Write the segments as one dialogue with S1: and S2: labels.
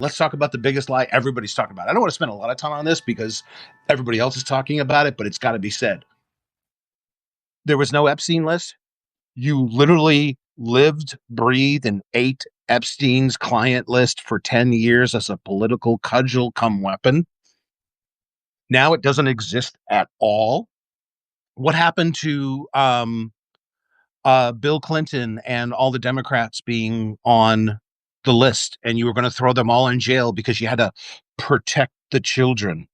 S1: Let's talk about the biggest lie everybody's talking about. I don't want to spend a lot of time on this because everybody else is talking about it, but it's got to be said. There was no Epstein list. You literally lived, breathed, and ate Epstein's client list for 10 years as a political cudgel come weapon. Now it doesn't exist at all. What happened to Bill Clinton and all the Democrats being on the list, and you were going to throw them all in jail because you had to protect the children?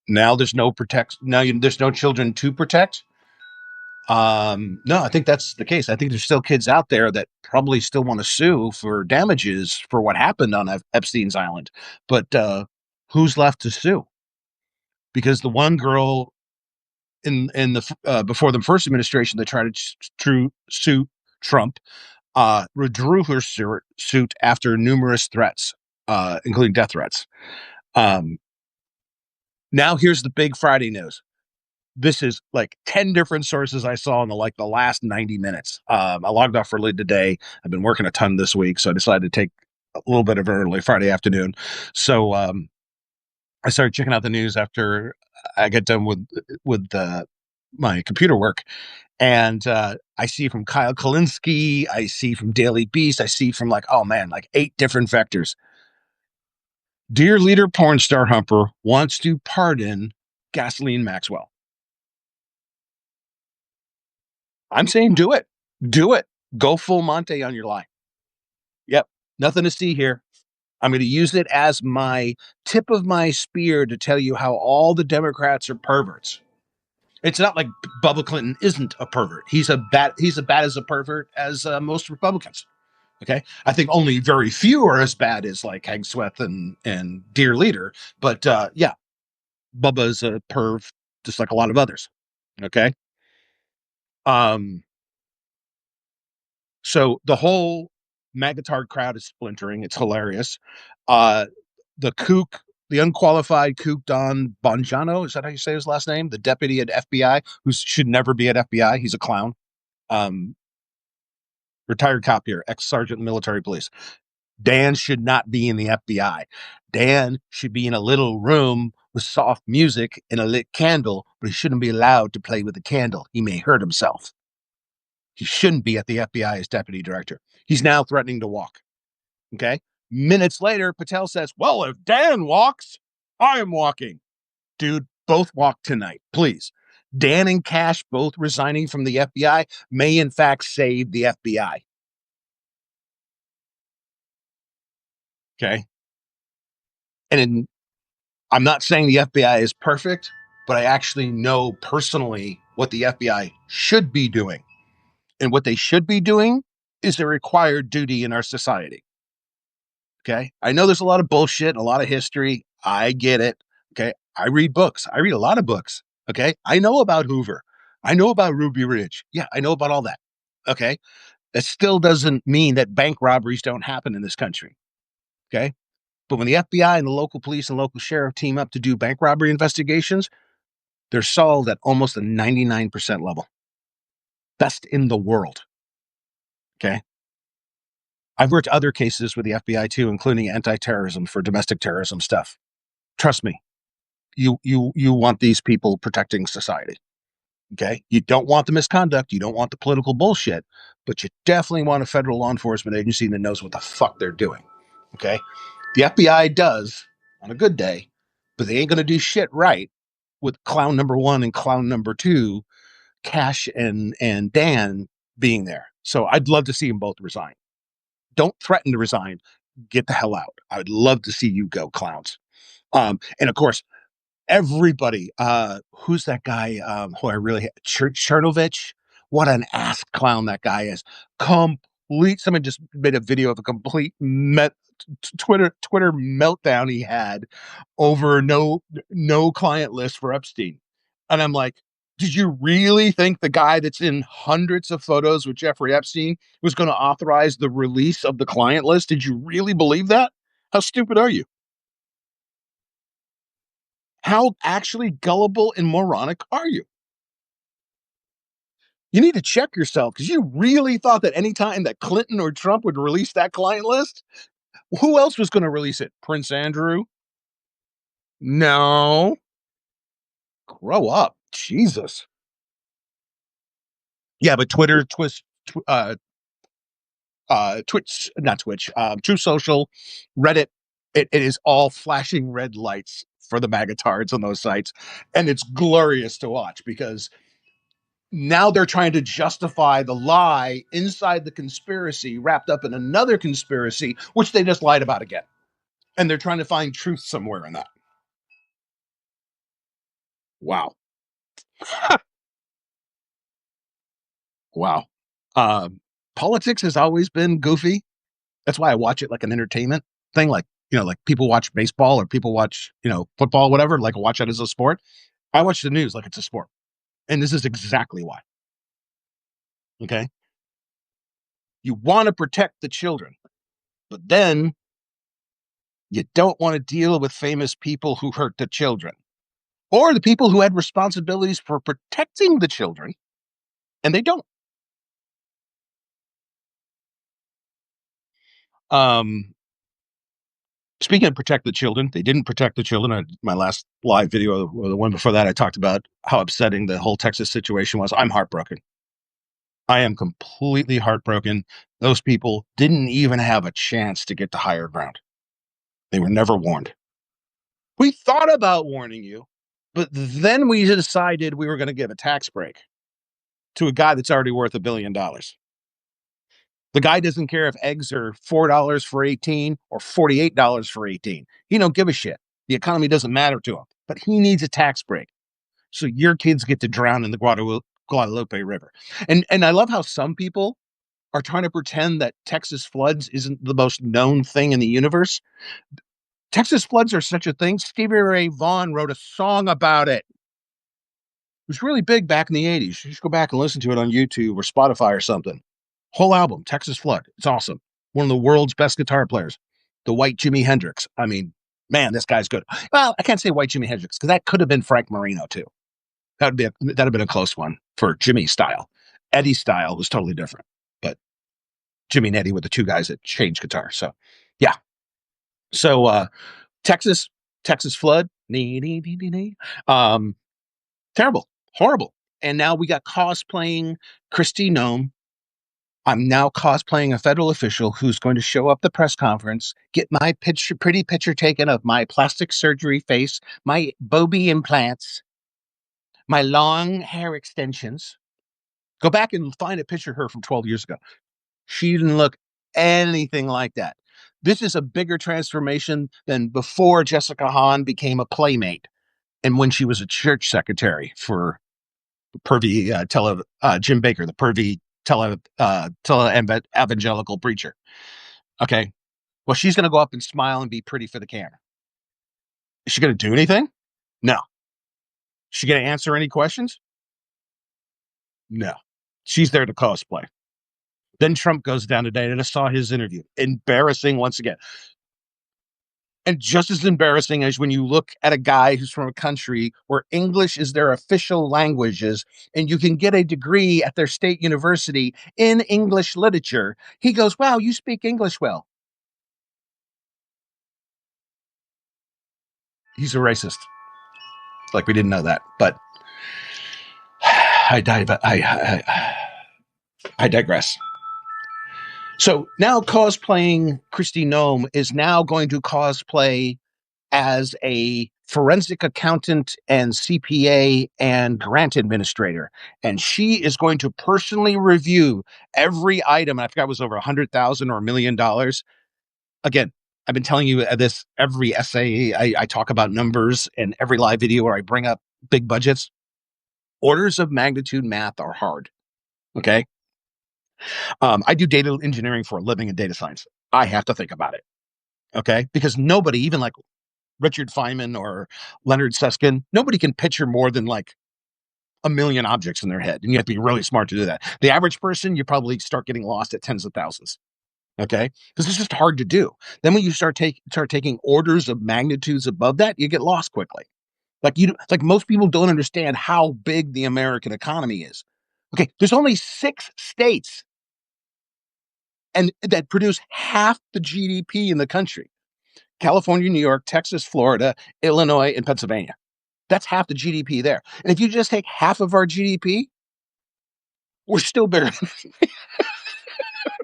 S1: Now there's no protect. There's no children to protect. No, I think that's the case. I think there's still kids out there that probably still want to sue for damages for what happened on Epstein's Island. But who's left to sue? Because the one girl in the before the first administration that tried to sue Trump withdrew her suit after numerous threats, including death threats. Um, Now here's the big Friday news. This is like 10 different sources I saw in the last 90 minutes. I logged off early today. I've been working a ton this week, so I decided to take a little bit of an early Friday afternoon. So I started checking out the news after I get done with my computer work. And I see from Kyle Kalinske, I see from Daily Beast, I see from oh man, like 8 different vectors. Dear leader porn star Humper wants to pardon Gasoline Maxwell. I'm saying do it. Do it. Go full Monte on your lie. Yep. Nothing to see here. I'm going to use it as my tip of my spear to tell you how all the Democrats are perverts. It's not like Bubba Clinton isn't a pervert. He's as bad as a pervert as most Republicans. Okay. I think only very few are as bad as like Hank Sweth and Dear Leader. But yeah, Bubba's a perv just like a lot of others. Okay. Um, So the whole Magatard crowd is splintering. It's hilarious. Uh, the kook, the unqualified kook Don Bongiorno, is that how you say his last name? The deputy at FBI, who should never be at FBI. He's a clown. Um, Retired cop here, ex-sergeant in the military police. Dan should not be in the FBI. Dan should be in a little room with soft music and a lit candle, but he shouldn't be allowed to play with the candle. He may hurt himself. He shouldn't be at the FBI as deputy director. He's now threatening to walk. Okay. Minutes later, Patel says, well, if Dan walks, I'm walking. Dude, both walk tonight, please. Dan and Cash both resigning from the FBI may, in fact, save the FBI. Okay. And I'm not saying the FBI is perfect, but I actually know personally what the FBI should be doing. And what they should be doing is a required duty in our society. Okay. I know there's a lot of bullshit, a lot of history. I get it. Okay. I read books. I read a lot of books. Okay. I know about Hoover. I know about Ruby Ridge. Yeah. I know about all that. Okay. That still doesn't mean that bank robberies don't happen in this country. Okay. But when the FBI and the local police and local sheriff team up to do bank robbery investigations, they're solved at almost a 99% level. Best in the world. Okay. I've worked other cases with the FBI too, including anti-terrorism for domestic terrorism stuff. Trust me, you want these people protecting society. Okay. You don't want the misconduct. You don't want the political bullshit, but you definitely want a federal law enforcement agency that knows what the fuck they're doing. Okay. The FBI does on a good day, but they ain't going to do shit right with clown number 1 and clown number 2, Cash and Dan being there. So I'd love to see them both resign. Don't threaten to resign. Get the hell out. I would love to see you go, clowns. And of course, everybody, who's that guy? Who I really Chernovich. What an ass clown that guy is. Complete. Someone just made a video of a complete Twitter meltdown he had over no client list for Epstein, and I'm like, did you really think the guy that's in hundreds of photos with Jeffrey Epstein was going to authorize the release of the client list? Did you really believe that? How stupid are you? How actually gullible and moronic are you? You need to check yourself because you really thought that any time that Clinton or Trump would release that client list, who else was going to release it? Prince Andrew? No. Grow up. Jesus. Yeah, but Twitter, Twitch, not Twitch, True Social, Reddit, it is all flashing red lights for the magatards on those sites. And it's glorious to watch because now they're trying to justify the lie inside the conspiracy wrapped up in another conspiracy, which they just lied about again. And they're trying to find truth somewhere in that. Wow. Wow. Politics has always been goofy. That's why I watch it like an entertainment thing. Like, like people watch baseball or people watch, football, whatever, like watch it as a sport. I watch the news like it's a sport. And this is exactly why. Okay. You want to protect the children, but then you don't want to deal with famous people who hurt the children or the people who had responsibilities for protecting the children, and they don't. Um, Speaking of protect the children, they didn't protect the children. My last live video, or the one before that, I talked about how upsetting the whole Texas situation was. I'm heartbroken. I am completely heartbroken. Those people didn't even have a chance to get to higher ground. They were never warned. We thought about warning you, but then we decided we were going to give a tax break to a guy that's already worth $1 billion. The guy doesn't care if eggs are $4 for 18 or $48 for 18. He don't give a shit. The economy doesn't matter to him, but he needs a tax break. So your kids get to drown in the Guadalupe River. And I love how some people are trying to pretend that Texas floods isn't the most known thing in the universe. Texas floods are such a thing. Stevie Ray Vaughan wrote a song about it. It was really big back in the 80s. You should go back and listen to it on YouTube or Spotify or something. Whole album, Texas Flood. It's awesome. One of the world's best guitar players. The white Jimi Hendrix. I mean, man, this guy's good. Well, I can't say white Jimi Hendrix because that could have been Frank Marino too. That'd have been a close one for Jimmy's style. Eddie's style was totally different. But Jimmy and Eddie were the two guys that changed guitar. So yeah. So Texas flood. Terrible, horrible. And now we got cosplaying Kristi Noem. I'm now cosplaying a federal official who's going to show up the press conference, get my pretty picture taken of my plastic surgery face, my Bobie implants, my long hair extensions. Go back and find a picture of her from 12 years ago. She didn't look anything like that. This is a bigger transformation than before Jessica Hahn became a playmate and when she was a church secretary for pervy Jim Baker, the pervy evangelical preacher. Okay. Well, she's going to go up and smile and be pretty for the camera. Is she going to do anything? No. Is she going to answer any questions? No. She's there to cosplay. Then Trump goes down today, and I saw his interview. Embarrassing once again. And just as embarrassing as when you look at a guy who's from a country where English is their official languages and you can get a degree at their state university in English literature. He goes, wow, you speak English well. He's a racist. Like we didn't know that, but I digress. So now cosplaying Kristi Noem is now going to cosplay as a forensic accountant and CPA and grant administrator. And she is going to personally review every item. I forgot it was over $100,000 or $1 million. Again, I've been telling you this every essay. I talk about numbers and every live video where I bring up big budgets. Orders of magnitude math are hard. Okay. I do data engineering for a living in data science. I have to think about it. Okay. Because nobody, even like Richard Feynman or Leonard Susskind, nobody can picture more than like a million objects in their head. And you have to be really smart to do that. The average person, you probably start getting lost at tens of thousands. Okay. Because it's just hard to do. Then when you start taking orders of magnitudes above that, you get lost quickly. Like most people don't understand how big the American economy is. Okay, there's only 6 states and that produce half the GDP in the country. California, New York, Texas, Florida, Illinois, and Pennsylvania. That's half the GDP there. And if you just take half of our GDP, we're still bigger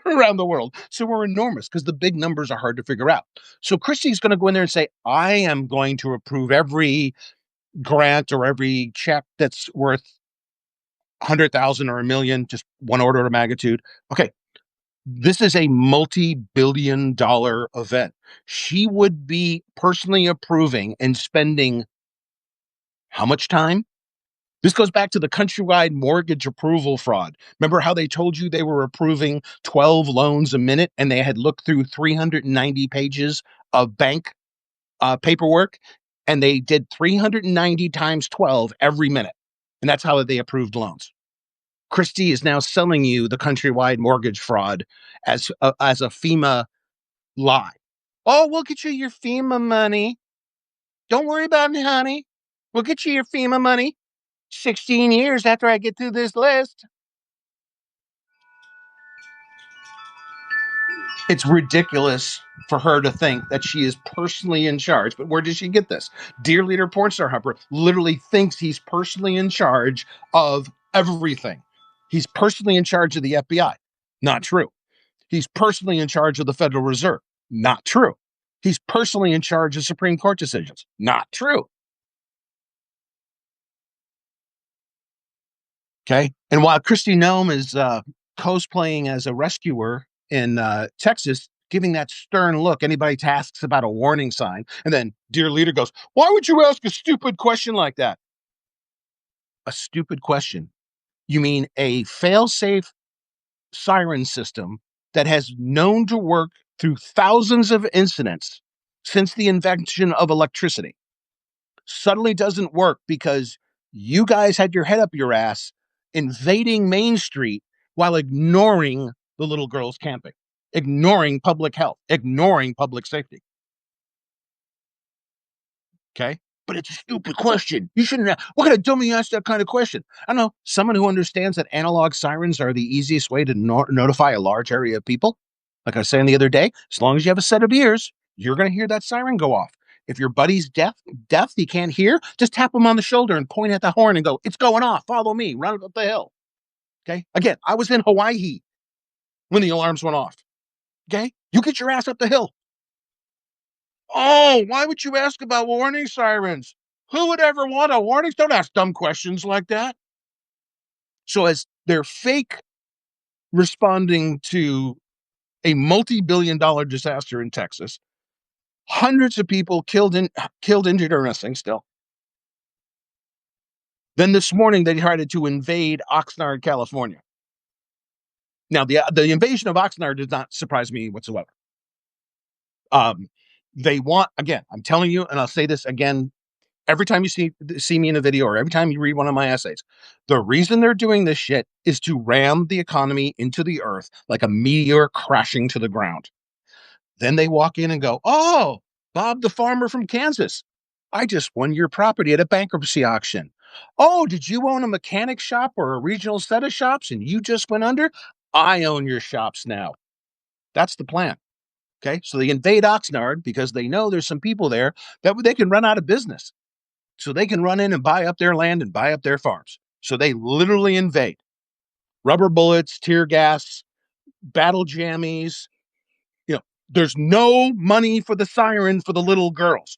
S1: around the world. So we're enormous because the big numbers are hard to figure out. So Christie's going to go in there and say, I am going to approve every grant or every check that's worth 100,000 or a million, just one order of magnitude. Okay, this is a multi-billion-dollar event. She would be personally approving and spending how much time? This goes back to the countrywide mortgage approval fraud. Remember how they told you they were approving 12 loans a minute and they had looked through 390 pages of bank paperwork, and they did 390 times 12 every minute. And that's how they approved loans. Christie is now selling you the countrywide mortgage fraud as a FEMA lie. Oh, we'll get you your FEMA money. Don't worry about it, honey. We'll get you your FEMA money 16 years after I get through this list. It's ridiculous for her to think that she is personally in charge. But where does she get this? Dear Leader Pornstar Humper literally thinks he's personally in charge of everything. He's personally in charge of the FBI. Not true. He's personally in charge of the Federal Reserve. Not true. He's personally in charge of Supreme Court decisions. Not true. Okay. And while Kristi Noem is cosplaying as a rescuer in Texas, giving that stern look, anybody asks about a warning sign, and then Dear Leader goes, why would you ask a stupid question like that? A stupid question. You mean a fail-safe siren system that has known to work through thousands of incidents since the invention of electricity suddenly doesn't work because you guys had your head up your ass invading Main Street while ignoring the little girls camping, ignoring public health, ignoring public safety. Okay. But it's a stupid question. You shouldn't have. What kind of dummy asked that kind of question? I don't know. Someone who understands that analog sirens are the easiest way to notify a large area of people. Like I was saying the other day, as long as you have a set of ears, you're going to hear that siren go off. If your buddy's deaf, he can't hear, just tap him on the shoulder and point at the horn and go, it's going off. Follow me. Run up the hill. Okay. Again, I was in Hawaii when the alarms went off. Okay. You get your ass up the hill. Oh, why would you ask about warning sirens? Who would ever want a warning? Don't ask dumb questions like that. So as they're fake responding to a multi-billion-dollar disaster in Texas, hundreds of people killed, injured, or missing still. Then this morning they tried to invade Oxnard, California. Now the invasion of Oxnard does not surprise me whatsoever. They want, again, I'm telling you, and I'll say this again every time you see me in a video or every time you read one of my essays, the reason they're doing this shit is to ram the economy into the earth like a meteor crashing to the ground. Then they walk in and go, oh, Bob the farmer from Kansas, I just won your property at a bankruptcy auction. Oh, did you own a mechanic shop or a regional set of shops and you just went under? I own your shops now. That's the plan. Okay, so they invade Oxnard because they know there's some people there that they can run out of business. So they can run in and buy up their land and buy up their farms. So they literally invade. Rubber bullets, tear gas, battle jammies. You know, there's no money for the siren for the little girls.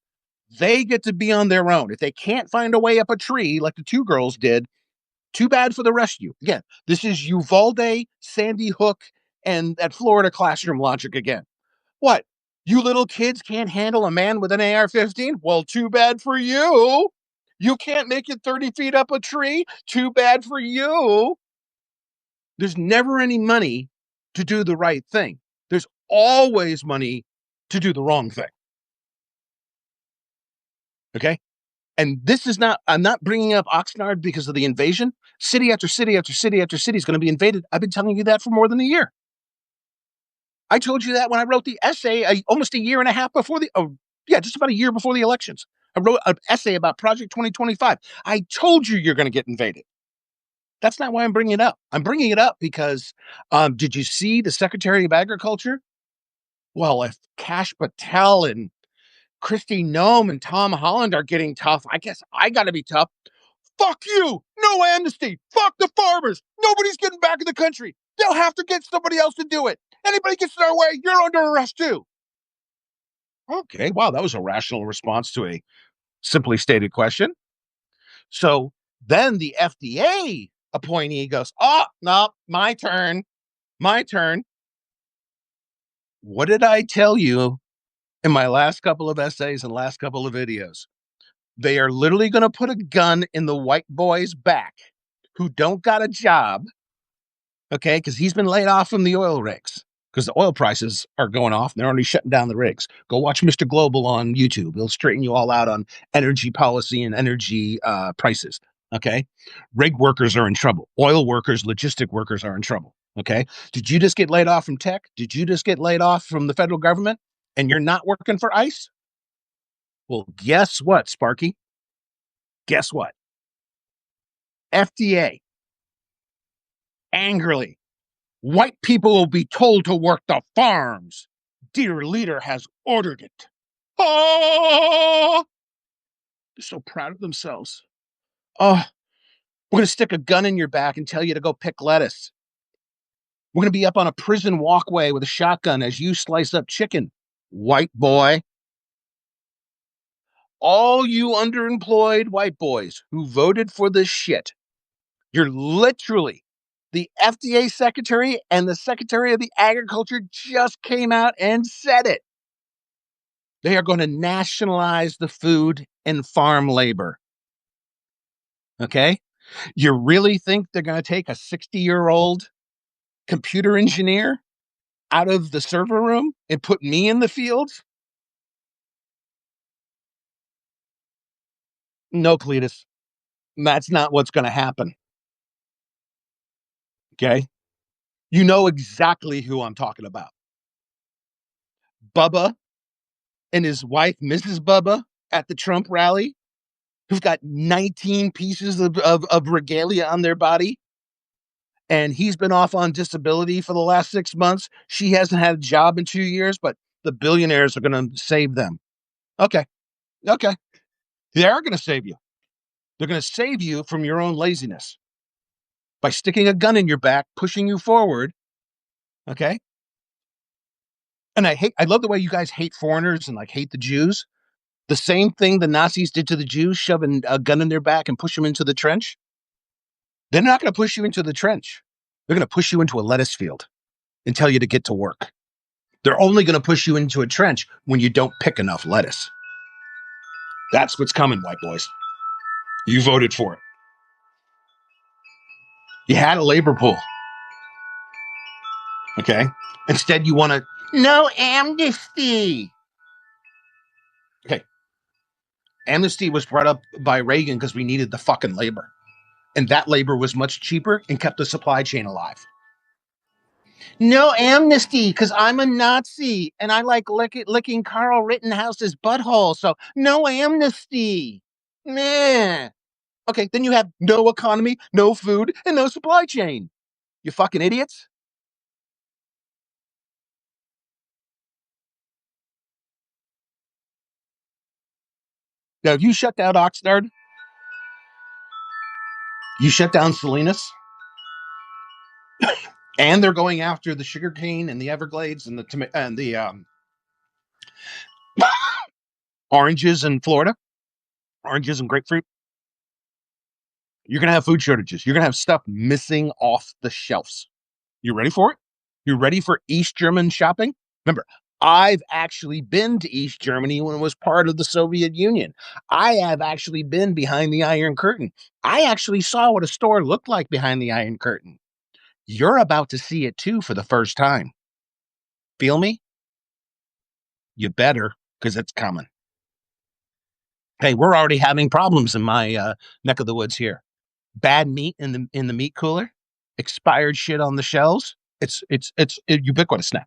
S1: They get to be on their own. If they can't find a way up a tree like the 2 girls did, too bad for the rescue. Again, this is Uvalde, Sandy Hook, and that Florida classroom logic again. What? You little kids can't handle a man with an AR-15? Well, too bad for you. You can't make it 30 feet up a tree? Too bad for you. There's never any money to do the right thing. There's always money to do the wrong thing. Okay? And this is not, I'm not bringing up Oxnard because of the invasion. City after city after city after city is going to be invaded. I've been telling you that for more than a year. I told you that when I wrote the essay almost a year and a half before just about a year before the elections. I wrote an essay about Project 2025. I told you you're going to get invaded. That's not why I'm bringing it up. I'm bringing it up because did you see the Secretary of Agriculture? Well, if Kash Patel and Christy Nome and Tom Holland are getting tough, I guess I got to be tough. Fuck you! No amnesty! Fuck the farmers! Nobody's getting back in the country! They'll have to get somebody else to do it! Anybody gets in our way, you're under arrest too! Okay, wow, that was a rational response to a simply stated question. So then the FDA appointee goes, oh, no, my turn, my turn. What did I tell you in my last couple of essays and last couple of videos? They are literally going to put a gun in the white boy's back who don't got a job, okay, because he's been laid off from the oil rigs because the oil prices are going off and they're already shutting down the rigs. Go watch Mr. Global on YouTube. He'll straighten you all out on energy policy and energy prices, okay? Rig workers are in trouble. Oil workers, logistic workers are in trouble, okay? Did you just get laid off from tech? Did you just get laid off from the federal government and you're not working for ICE? Well, guess what, Sparky? Guess what? FDA angrily, white people will be told to work the farms. Dear leader has ordered it. Oh, they're so proud of themselves. Oh, we're going to stick a gun in your back and tell you to go pick lettuce. We're going to be up on a prison walkway with a shotgun as you slice up chicken. White boy. All you underemployed white boys who voted for this shit, you're literally the FDA secretary and the secretary of the agriculture just came out and said it. They are going to nationalize the food and farm labor. Okay? You really think they're going to take a 60-year-old computer engineer out of the server room and put me in the field? No, Cletus. That's not what's going to happen. Okay? You know exactly who I'm talking about. Bubba and his wife, Mrs. Bubba, at the Trump rally, who've got 19 pieces of regalia on their body. And he's been off on disability for the last 6 months. She hasn't had a job in 2 years, but the billionaires are going to save them. Okay. Okay. They are going to save you. They're going to save you from your own laziness by sticking a gun in your back, pushing you forward. Okay. And I love the way you guys hate foreigners and like hate the Jews. The same thing the Nazis did to the Jews, shoving a gun in their back and push them into the trench. They're not going to push you into the trench. They're going to push you into a lettuce field and tell you to get to work. They're only going to push you into a trench when you don't pick enough lettuce. That's what's coming, white boys. You voted for it. You had a labor pool. Okay? Instead, you want to, no amnesty. Okay. Amnesty was brought up by Reagan because we needed the fucking labor. And that labor was much cheaper and kept the supply chain alive. No amnesty because I'm a Nazi and I like licking Carl Rittenhouse's butthole. So no amnesty. Meh. Okay, then you have no economy, no food, and no supply chain. You fucking idiots. Now, if you shut down Oxnard, you shut down Salinas, and they're going after the sugarcane and the Everglades and the oranges in Florida, oranges and grapefruit. You're gonna have food shortages. You're gonna have stuff missing off the shelves. You ready for it? You ready for East German shopping? Remember, I've actually been to East Germany when it was part of the Soviet Union. I have actually been behind the Iron Curtain. I actually saw what a store looked like behind the Iron Curtain. You're about to see it too for the first time. Feel me? You better, because it's coming. Hey, we're already having problems in my neck of the woods here. Bad meat in the meat cooler, expired shit on the shelves. It's ubiquitous now.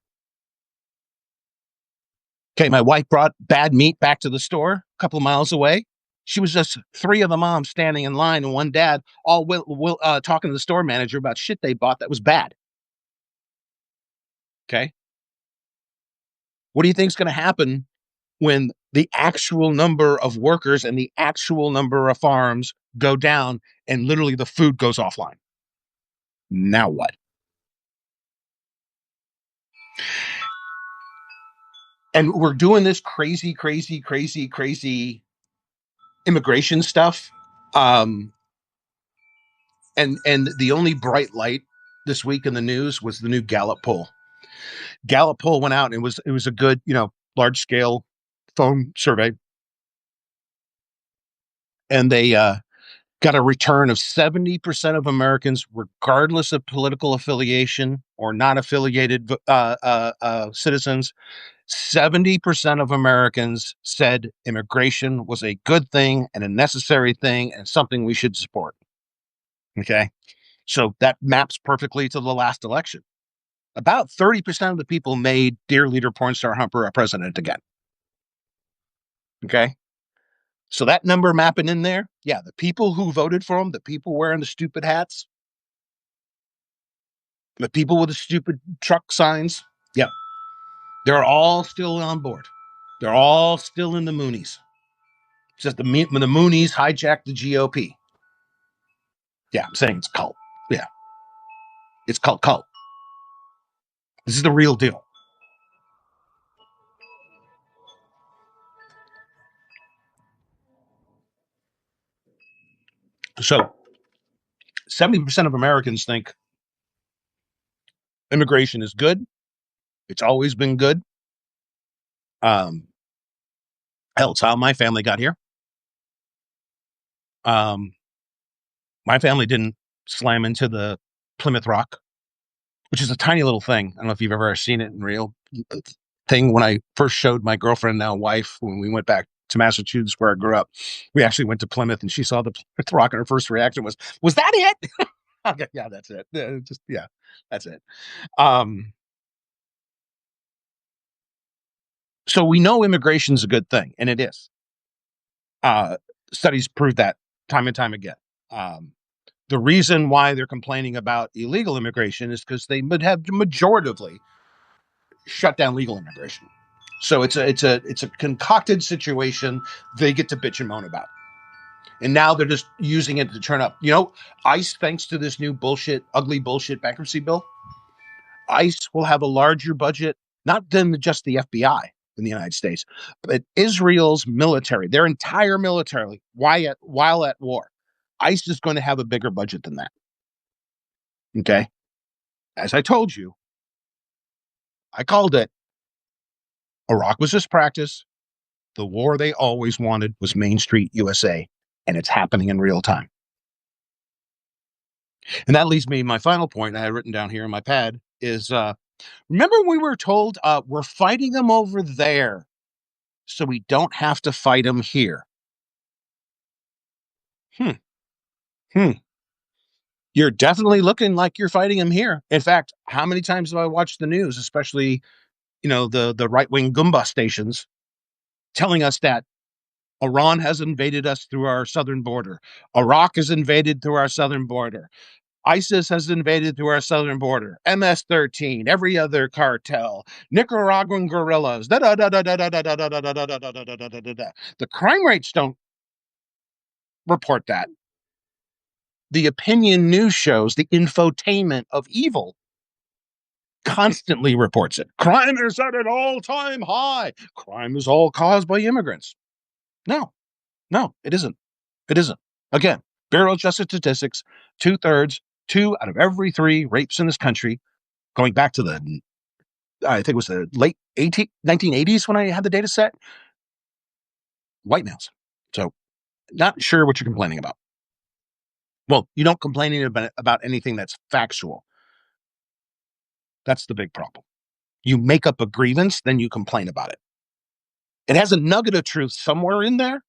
S1: Okay, my wife brought bad meat back to the store a couple of miles away. She was just three of the moms standing in line and one dad all talking to the store manager about shit they bought that was bad. Okay. What do you think is going to happen when the actual number of workers and the actual number of farms go down and literally the food goes offline? Now what? And we're doing this crazy immigration stuff. And the only bright light this week in the news was the new Gallup poll. Gallup poll went out and it was a good, large scale phone survey. And they got a return of 70% of Americans, regardless of political affiliation or not affiliated citizens. 70% of Americans said immigration was a good thing and a necessary thing and something we should support. Okay. So that maps perfectly to the last election. About 30% of the people made Dear Leader Pornstar Humper a president again. Okay. So that number mapping in there, yeah, the people who voted for him, the people wearing the stupid hats, the people with the stupid truck signs, yeah, they're all still on board. They're all still in the Moonies. It's just the Moonies hijacked the GOP. Yeah, I'm saying it's cult. Yeah, it's cult. This is the real deal. So 70% of Americans think immigration is good. It's always been good. Hell, it's how my family got here. My family didn't slam into the Plymouth Rock, which is a tiny little thing. I don't know if you've ever seen it in real thing. When I first showed my girlfriend, now wife, when we went back to Massachusetts where I grew up, we actually went to Plymouth and she saw the Plymouth Rock and her first reaction was that it? Okay, yeah, that's it. Yeah, that's it. So we know immigration is a good thing, and it is. Studies prove that time and time again. The reason why they're complaining about illegal immigration is because they would have majoritively shut down legal immigration. So it's a concocted situation they get to bitch and moan about. And now they're just using it to turn up. ICE, thanks to this new ugly bullshit bankruptcy bill, ICE will have a larger budget, not than just the FBI in the United States, but Israel's military, their entire military, while at war. ICE is going to have a bigger budget than that. Okay. As I told you, I called it. Iraq was just practice. The war they always wanted was Main Street USA, and it's happening in real time. And that leads me to my final point I had written down here in my pad is, remember we were told we're fighting them over there, so we don't have to fight them here. You're definitely looking like you're fighting them here. In fact, how many times have I watched the news, especially, the right-wing Goomba stations, telling us that Iran has invaded us through our southern border. Iraq has invaded through our southern border. ISIS has invaded through our southern border. MS-13, every other cartel, Nicaraguan guerrillas. The crime rates don't report that. The opinion news shows, the infotainment of evil, constantly reports it. Crime is at an all-time high. Crime is all caused by immigrants. No, it isn't. It isn't. Again, Bureau of Justice Statistics, 2/3, 2 out of every 3 rapes in this country, going back to I think it was the late 1980s when I had the data set, white males. So not sure what you're complaining about. Well, you don't complain about anything that's factual. That's the big problem. You make up a grievance, then you complain about it. It has a nugget of truth somewhere in there.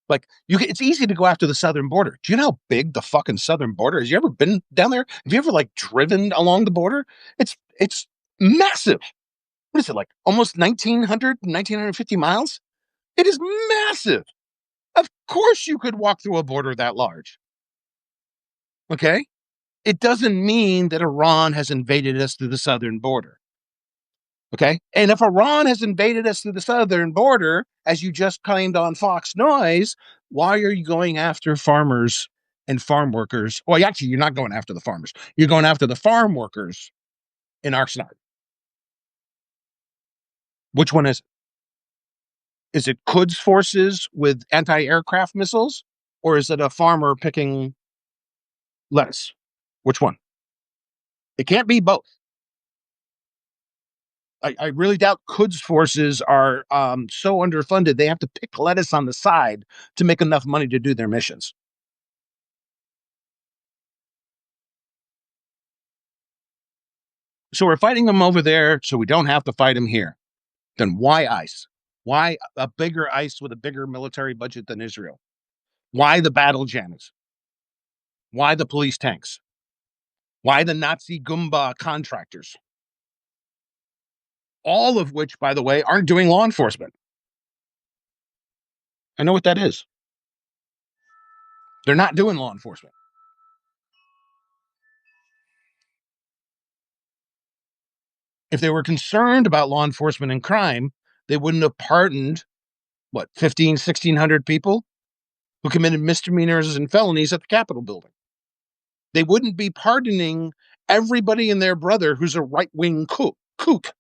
S1: Like it's easy to go after the southern border. Do you know how big the fucking southern border is? You ever been down there? Have you ever driven along the border? It's massive. What is it, like almost 1,950 miles? It is massive. Of Of course you could walk through a border that large. Okay? It doesn't mean that Iran has invaded us through the southern border. Okay? And if Iran has invaded us through the southern border, as you just claimed on Fox Noise, why are you going after farmers and farm workers? Well, actually, you're not going after the farmers. You're going after the farm workers in Oxnard. Which one is it? Is it Quds forces with anti-aircraft missiles? Or is it a farmer picking lettuce? Which one? It can't be both. I really doubt Quds forces are so underfunded they have to pick lettuce on the side to make enough money to do their missions. So we're fighting them over there so we don't have to fight them here. Then why ICE? Why a bigger ICE with a bigger military budget than Israel? Why the battle jammers? Why the police tanks? Why the Nazi Gumba contractors? All of which, by the way, aren't doing law enforcement. I know what that is. They're not doing law enforcement. If they were concerned about law enforcement and crime, they wouldn't have pardoned, 1,600 people who committed misdemeanors and felonies at the Capitol building. They wouldn't be pardoning everybody and their brother who's a right-wing kook,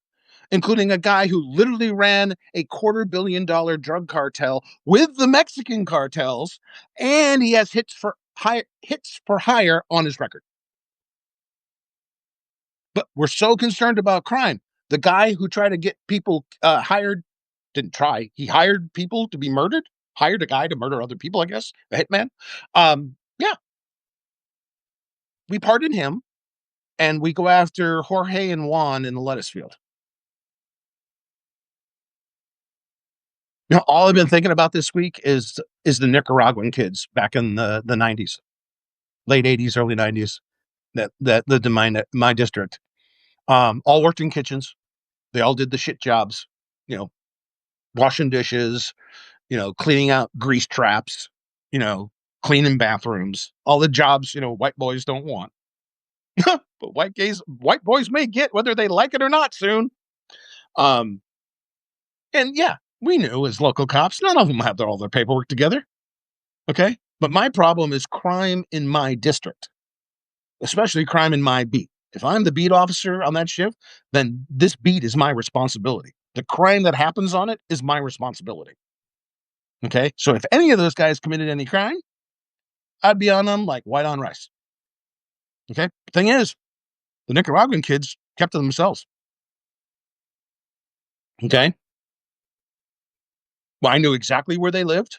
S1: including a guy who literally ran a $250 million drug cartel with the Mexican cartels, and he has hits for hire on his record. But we're so concerned about crime. The guy who tried to get people hired didn't try. He hired people to be murdered. Hired a guy to murder other people, I guess. A hitman. Yeah, we pardon him, and we go after Jorge and Juan in the lettuce field. All I've been thinking about this week is the Nicaraguan kids back in the 90s, late 80s, early 90s that lived in my district. All worked in kitchens. They all did the shit jobs, washing dishes, cleaning out grease traps, cleaning bathrooms, all the jobs, white boys don't want. But white boys may get whether they like it or not soon. Um, and yeah, we knew as local cops, none of them have all their paperwork together. Okay. But my problem is crime in my district, especially crime in my beat. If I'm the beat officer on that shift, then this beat is my responsibility. The crime that happens on it is my responsibility. Okay. So if any of those guys committed any crime, I'd be on them like white on rice. Okay. Thing is, the Nicaraguan kids kept to themselves. Okay. Well, I knew exactly where they lived.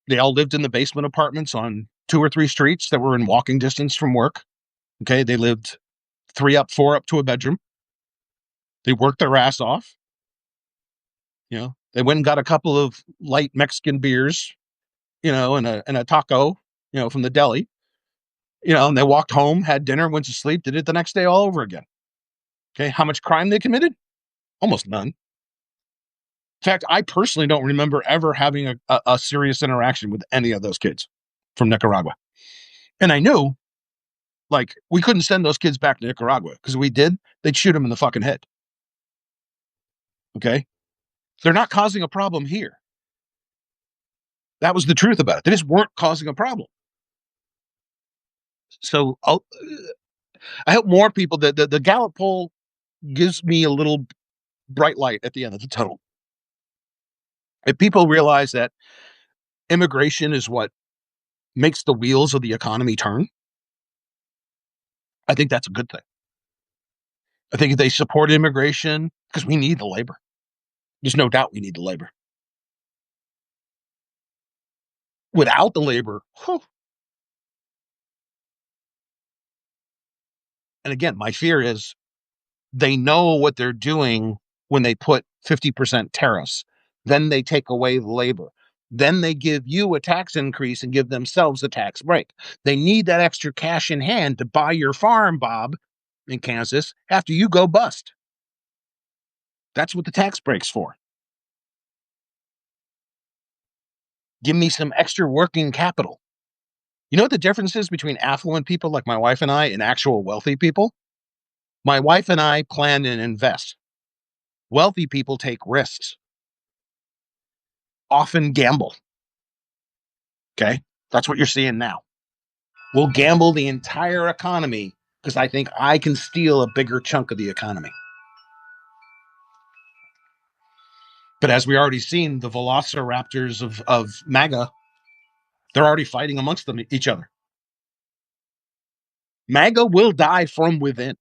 S1: They all lived in the basement apartments on 2 or 3 streets that were in walking distance from work. Okay. They lived 3 up, 4 up to a bedroom. They worked their ass off. They went and got a couple of light Mexican beers, and a taco, from the deli, and they walked home, had dinner, went to sleep, did it the next day all over again. Okay. How much crime they committed? Almost none. In fact, I personally don't remember ever having a serious interaction with any of those kids from Nicaragua. And I knew, we couldn't send those kids back to Nicaragua because if we did, they'd shoot them in the fucking head. Okay. They're not causing a problem here. That was the truth about it. They just weren't causing a problem. So I hope more people, the Gallup poll gives me a little bright light at the end of the tunnel. If people realize that immigration is what makes the wheels of the economy turn, I think that's a good thing. I think if they support immigration, because we need the labor. There's no doubt we need the labor. Without the labor, and again, my fear is they know what they're doing when they put 50% tariffs. Then they take away the labor. Then they give you a tax increase and give themselves a tax break. They need that extra cash in hand to buy your farm, Bob, in Kansas, after you go bust. That's what the tax break's for. Give me some extra working capital. You know what the difference is between affluent people like my wife and I and actual wealthy people? My wife and I plan and invest. Wealthy people take risks, often gamble. Okay. That's what you're seeing now. We'll gamble the entire economy because I think I can steal a bigger chunk of the economy. But as we already seen, the velociraptors of MAGA, they're already fighting amongst them, each other. MAGA will die from within.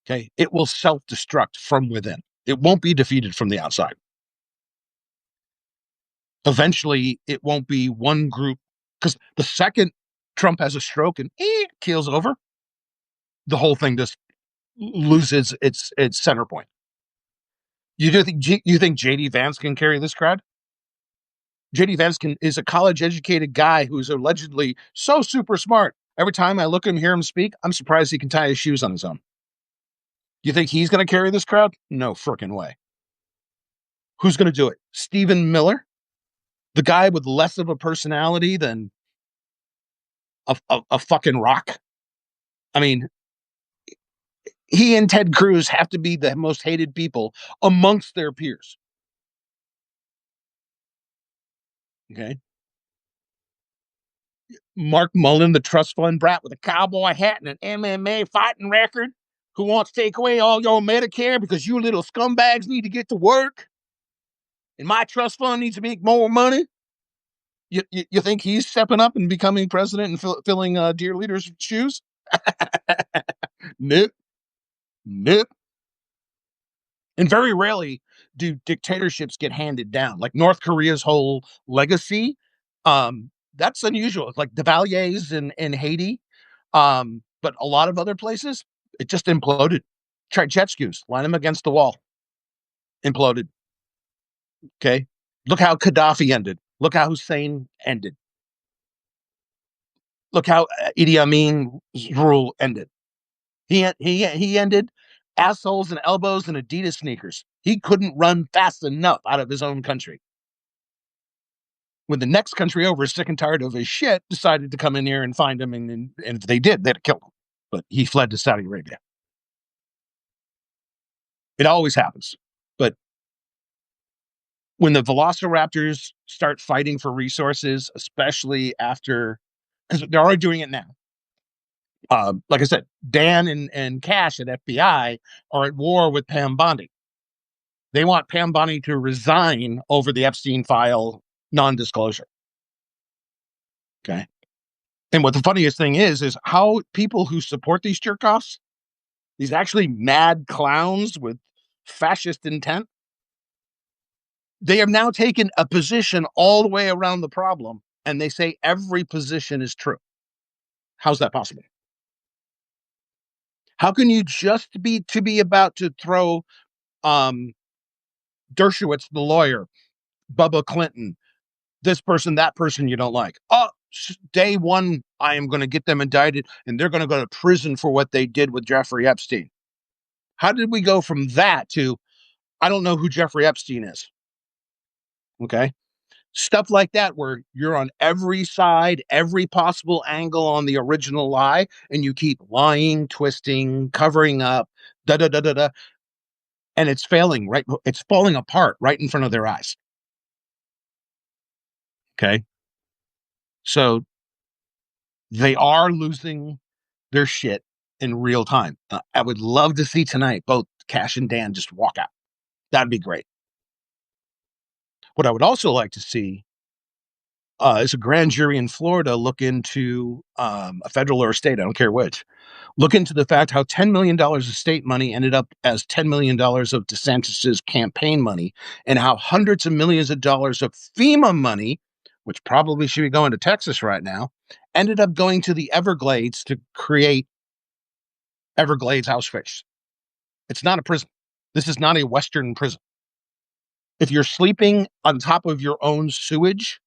S1: Okay. It will self-destruct from within. It won't be defeated from the outside. Eventually, it won't be one group, because the second Trump has a stroke and keels over, the whole thing just loses its center point. You think JD Vance can carry this crowd? JD Vance is a college educated guy who's allegedly so super smart. Every time I look at him, hear him speak, I'm surprised he can tie his shoes on his own. You think he's going to carry this crowd? No frickin' way. Who's going to do it? Stephen Miller, the guy with less of a personality than a fucking rock. I mean, he and Ted Cruz have to be the most hated people amongst their peers. Okay. Mark Mullen, the trust fund brat with a cowboy hat and an MMA fighting record, who wants to take away all your Medicare because you little scumbags need to get to work and my trust fund needs to make more money. You think he's stepping up and becoming president and filling dear leaders' shoes? Nope. Nope. And very rarely do dictatorships get handed down. Like North Korea's whole legacy, that's unusual. Like the Duvaliers in Haiti, but a lot of other places, it just imploded. Try jet skis, line them against the wall, imploded. Okay, look how Gaddafi ended. Look how Hussein ended. Look how Idi Amin's rule ended. He ended assholes and elbows and Adidas sneakers. He couldn't run fast enough out of his own country. When the next country over, sick and tired of his shit, decided to come in here and find him, and if they did, they'd kill him. But he fled to Saudi Arabia. It always happens. But when the velociraptors start fighting for resources, especially after, because they're already doing it now. Like I said, Dan and Cash at FBI are at war with Pam Bondi. They want Pam Bondi to resign over the Epstein file non-disclosure. Okay. And what the funniest thing is how people who support these jerk-offs, these actually mad clowns with fascist intent, they have now taken a position all the way around the problem, and they say every position is true. How's that possible? How can you just be about to throw Dershowitz, the lawyer, Bubba Clinton, this person, that person you don't like? Oh, day one, I am going to get them indicted, and they're going to go to prison for what they did with Jeffrey Epstein. How did we go from that to, I don't know who Jeffrey Epstein is? Okay. Stuff like that, where you're on every side, every possible angle on the original lie, and you keep lying, twisting, covering up, da da da da da, and it's failing, right? It's falling apart right in front of their eyes. Okay. So they are losing their shit in real time. I would love to see tonight both Cash and Dan just walk out. That'd be great. What I would also like to see is a grand jury in Florida look into a federal or a state, I don't care which, look into the fact how $10 million of state money ended up as $10 million of DeSantis's campaign money, and how hundreds of millions of dollars of FEMA money, which probably should be going to Texas right now, ended up going to the Everglades to create Everglades house fish. It's not a prison. This is not a Western prison. If you're sleeping on top of your own sewage,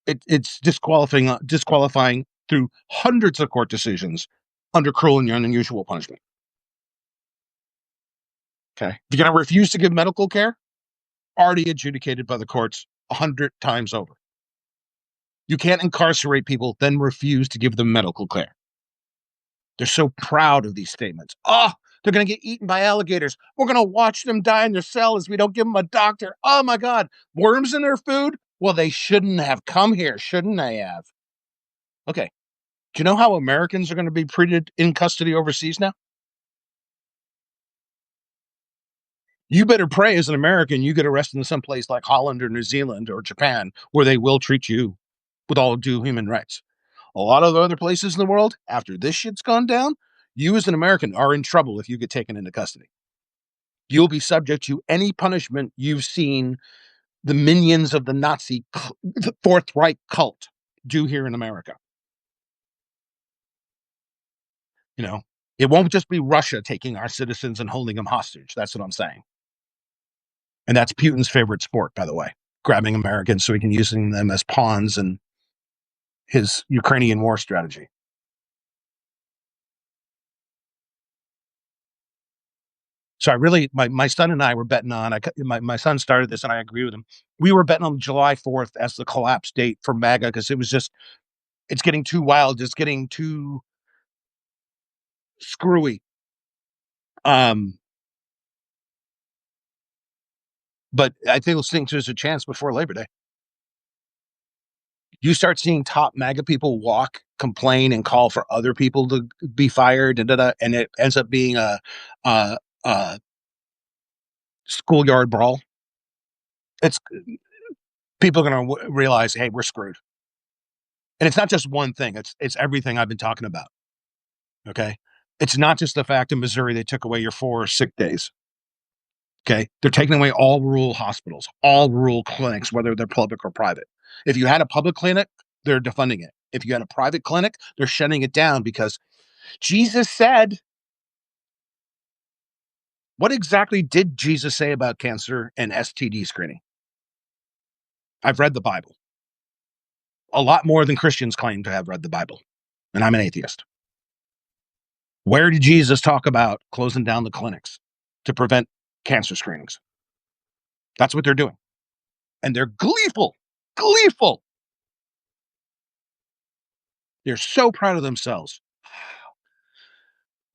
S1: it's disqualifying through hundreds of court decisions under cruel and unusual punishment. Okay. If you're going to refuse to give medical care, already adjudicated by the courts 100 times over. You can't incarcerate people, then refuse to give them medical care. They're so proud of these statements. Oh, they're going to get eaten by alligators. We're going to watch them die in their cell as we don't give them a doctor. Oh my God. Worms in their food? Well, they shouldn't have come here, shouldn't they have? Okay. Do you know how Americans are going to be treated in custody overseas now? You better pray as an American you get arrested in some place like Holland or New Zealand or Japan where they will treat you with all due human rights. A lot of the other places in the world, after this shit's gone down, you as an American are in trouble if you get taken into custody. You'll be subject to any punishment you've seen the minions of the Nazi the Fourth Reich cult do here in America. You know, it won't just be Russia taking our citizens and holding them hostage. That's what I'm saying. And that's Putin's favorite sport, by the way, grabbing Americans so he can use them as pawns in his Ukrainian war strategy. So I really, my son and I were betting on, my son started this and I agree with him. We were betting on July 4th as the collapse date for MAGA because it was just, it's getting too wild, it's getting too screwy. Um, but I think there's a chance before Labor Day. You start seeing top MAGA people walk, complain, and call for other people to be fired, and it ends up being a, a schoolyard brawl. It's people are going to realize, hey, we're screwed. And it's not just one thing; it's everything I've been talking about. Okay, it's not just the fact in Missouri they took away your 4 sick days. Okay, they're taking away all rural hospitals, all rural clinics, whether they're public or private. If you had a public clinic, they're defunding it. If you had a private clinic, they're shutting it down because Jesus said, what exactly did Jesus say about cancer and STD screening? I've read the Bible. A lot more than Christians claim to have read the Bible. And I'm an atheist. Where did Jesus talk about closing down the clinics to prevent cancer screenings? That's what they're doing. And they're gleeful, gleeful. They're so proud of themselves.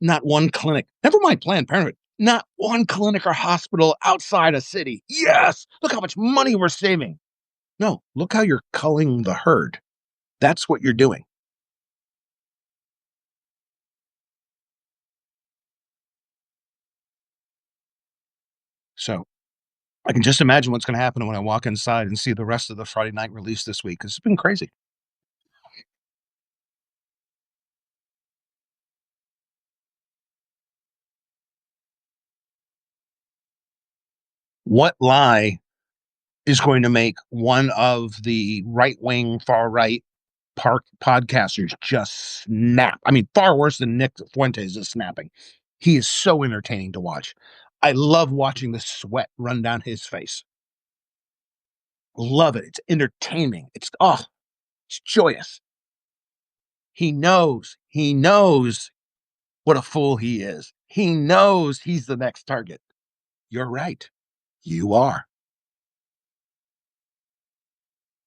S1: Not one clinic, never mind Planned Parenthood, not one clinic or hospital outside a city. Yes, look how much money we're saving. No, look how you're culling the herd. That's what you're doing. So I can just imagine what's going to happen when I walk inside and see the rest of the Friday night release this week. It's been crazy. What lie is going to make one of the right wing, far right podcasters just snap? I mean, far worse than Nick Fuentes is snapping. He is so entertaining to watch. I love watching the sweat run down his face. Love it. It's entertaining. It's joyous. He knows what a fool he is. He knows he's the next target. You're right. You are.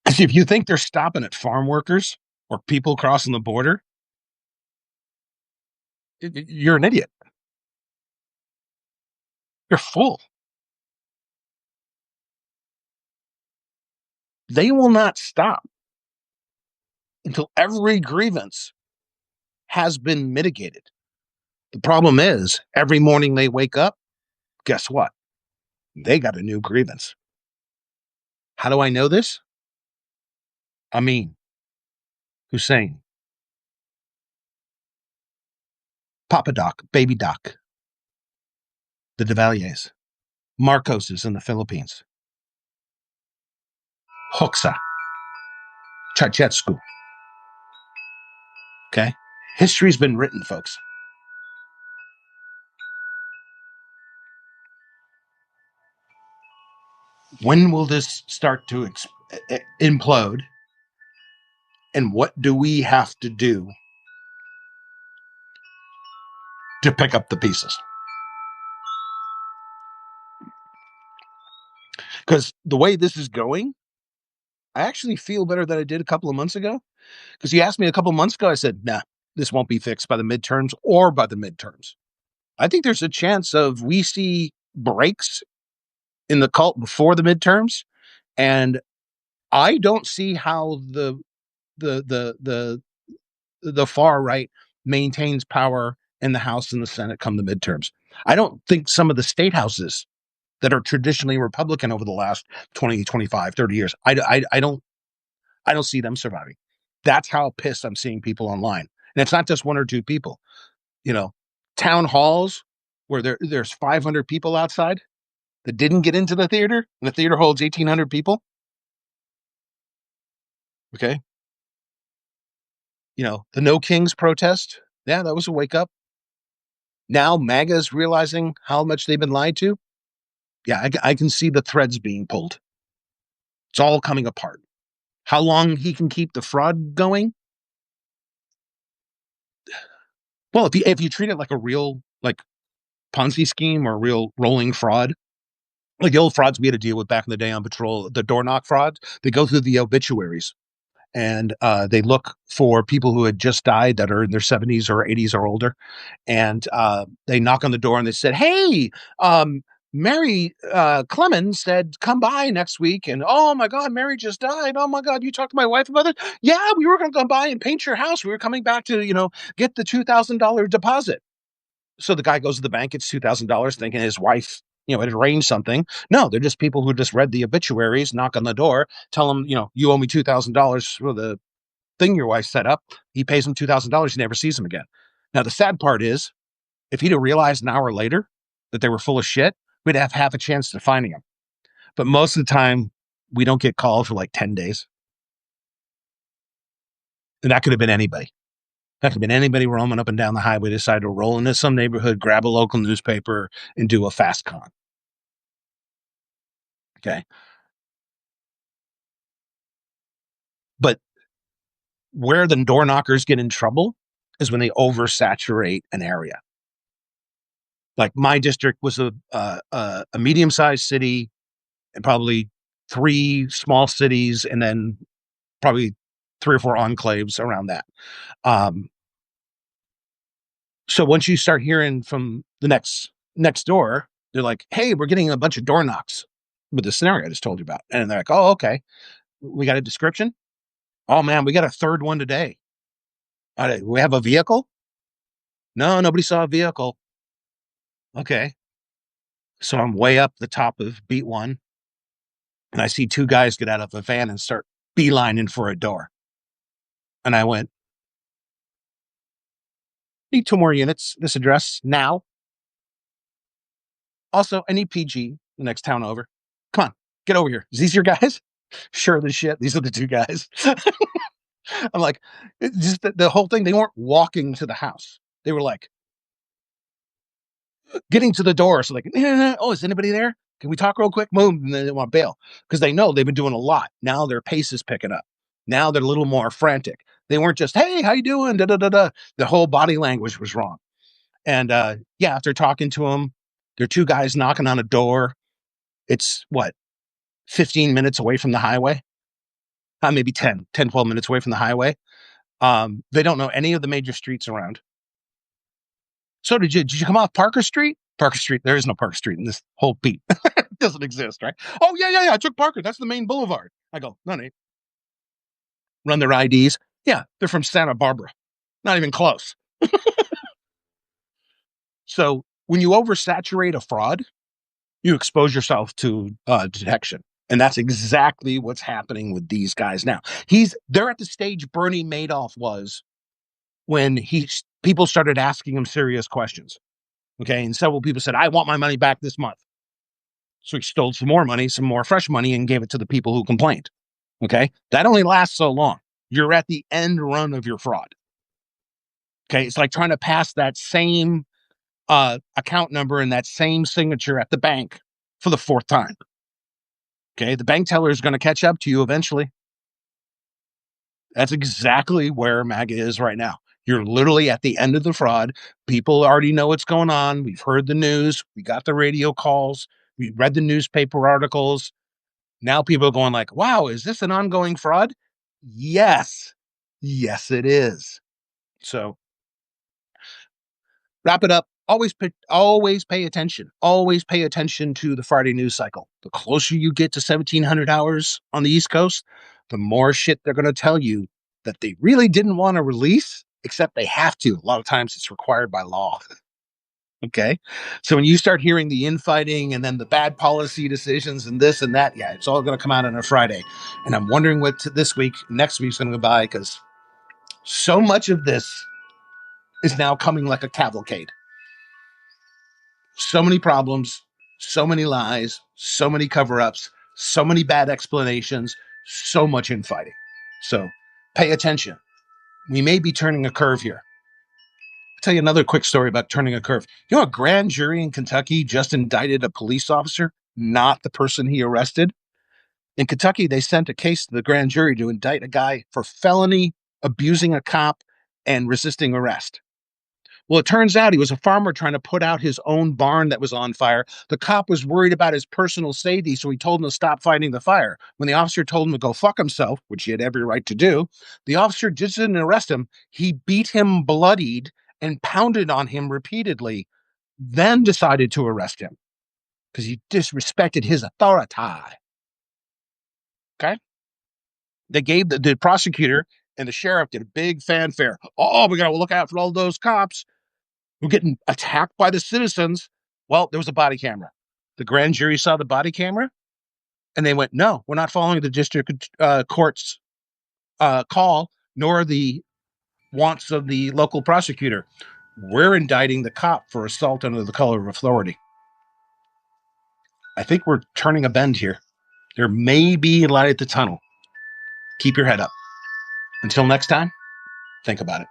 S1: Because if you think they're stopping at farm workers or people crossing the border, you're an idiot. You're full. They will not stop until every grievance has been mitigated. The problem is, every morning they wake up, guess what? They got a new grievance. How do I know this? Amin, Hussein, Papa Doc, Baby Doc, the Devaliers, Marcos is in the Philippines, Hoxha, Ceausescu. Okay? History's been written, folks. When will this start to implode? And what do we have to do to pick up the pieces? Because the way this is going, I actually feel better than I did a couple of months ago. Because you asked me a couple of months ago, I said, nah, this won't be fixed by the midterms or by the midterms. I think there's a chance of we see breaks in the cult before the midterms, and I don't see how the the the the far right maintains power in the House and the Senate come the midterms. I don't think some of the state houses that are traditionally Republican over the last 20, 25, 30 years, I don't see them surviving. That's how pissed I'm seeing people online. And it's not just one or two people, you know, town halls where there's 500 people outside that didn't get into the theater, and the theater holds 1,800 people. Okay. The No Kings protest. Yeah, that was a wake up. Now MAGA is realizing how much they've been lied to. Yeah, I can see the threads being pulled. It's all coming apart. How long he can keep the fraud going? Well, if you treat it like a real like Ponzi scheme or a real rolling fraud, like the old frauds we had to deal with back in the day on patrol, the door knock frauds, they go through the obituaries and they look for people who had just died that are in their 70s or 80s or older, and they knock on the door and they said, "Hey, Mary Clemens said come by next week," and oh my God, Mary just died. Oh my God, you talked to my wife about it? Yeah, we were going to come by and paint your house. We were coming back to get the $2,000 deposit. So the guy goes to the bank, gets $2,000, thinking his wife, had arranged something. No, they're just people who just read the obituaries, knock on the door, tell him, you owe me $2,000 for the thing your wife set up. He pays him $2,000. He never sees him again. Now, the sad part is, if he'd have realized an hour later that they were full of shit, we'd have half a chance to finding him. But most of the time, we don't get called for like 10 days. And that could have been anybody. That could have been anybody roaming up and down the highway, decide to roll into some neighborhood, grab a local newspaper, and do a fast con. Okay. But where the door knockers get in trouble is when they oversaturate an area. Like my district was a medium-sized city and probably 3 small cities, and then probably 3 or 4 enclaves around that. So once you start hearing from the next door, they're like, "Hey, we're getting a bunch of door knocks with the scenario I just told you about," and they're like, "Oh, okay. We got a description. Oh man, we got a third one today. We have a vehicle. No, nobody saw a vehicle. Okay." So I'm way up the top of beat one, and I see 2 guys get out of a van and start beelining for a door. And I went, "Need 2 more units. This address now. Also, I need PG the next town over. Come on, get over here. Is these your guys?" Sure as shit, these are the 2 guys. I'm like, just the whole thing. They weren't walking to the house. They were like getting to the door. So like, oh, is anybody there? Can we talk real quick? Boom. And then they want to bail because they know they've been doing a lot. Now their pace is picking up. Now they're a little more frantic. They weren't just, "Hey, how you doing?" Da, da, da, da. The whole body language was wrong. And yeah, after talking to them, there are 2 guys knocking on a door. It's what, 15 minutes away from the highway? Maybe 12 minutes away from the highway. They don't know any of the major streets around. So did you come off Parker Street? Parker Street. There is no Parker Street in this whole beat. It doesn't exist, right? Oh, yeah. I took Parker. That's the main boulevard. I go, no, Nate. Run their IDs. Yeah, they're from Santa Barbara. Not even close. So when you oversaturate a fraud, you expose yourself to detection. And that's exactly what's happening with these guys now. They're at the stage Bernie Madoff was when people started asking him serious questions. Okay. And several people said, "I want my money back this month." So he stole some more money, some more fresh money, and gave it to the people who complained. Okay. That only lasts so long. You're at the end run of your fraud. Okay. It's like trying to pass that same account number and that same signature at the bank for the 4th time. Okay. The bank teller is going to catch up to you eventually. That's exactly where MAGA is right now. You're literally at the end of the fraud. People already know what's going on. We've heard the news. We got the radio calls. We read the newspaper articles. Now people are going like, wow, is this an ongoing fraud? Yes. Yes, it is. So wrap it up. Always pay attention. Always pay attention to the Friday news cycle. The closer you get to 1700 hours on the East Coast, the more shit they're going to tell you that they really didn't want to release, except they have to. A lot of times it's required by law. Okay. So when you start hearing the infighting and then the bad policy decisions and this and that, yeah, it's all going to come out on a Friday. And I'm wondering what this week, next week's going to go by, because so much of this is now coming like a cavalcade. So many problems, so many lies, so many cover ups, so many bad explanations, so much infighting. So pay attention. We may be turning a curve here. I'll tell you another quick story about turning a curve. You know, a grand jury in Kentucky just indicted a police officer, not the person he arrested. In Kentucky, they sent a case to the grand jury to indict a guy for felony abusing a cop and resisting arrest. Well, it turns out he was a farmer trying to put out his own barn that was on fire. The cop was worried about his personal safety, so he told him to stop fighting the fire. When the officer told him to go fuck himself, which he had every right to do, the officer just didn't arrest him. He beat him bloodied and pounded on him repeatedly, then decided to arrest him because he disrespected his authority. Okay? They gave the prosecutor and the sheriff did a big fanfare. Oh, we got to look out for all those cops. We're getting attacked by the citizens. Well, there was a body camera. The grand jury saw the body camera and they went, no, we're not following the district court's call, nor the wants of the local prosecutor. We're indicting the cop for assault under the color of authority. I think we're turning a bend here. There may be light at the tunnel. Keep your head up. Until next time, think about it.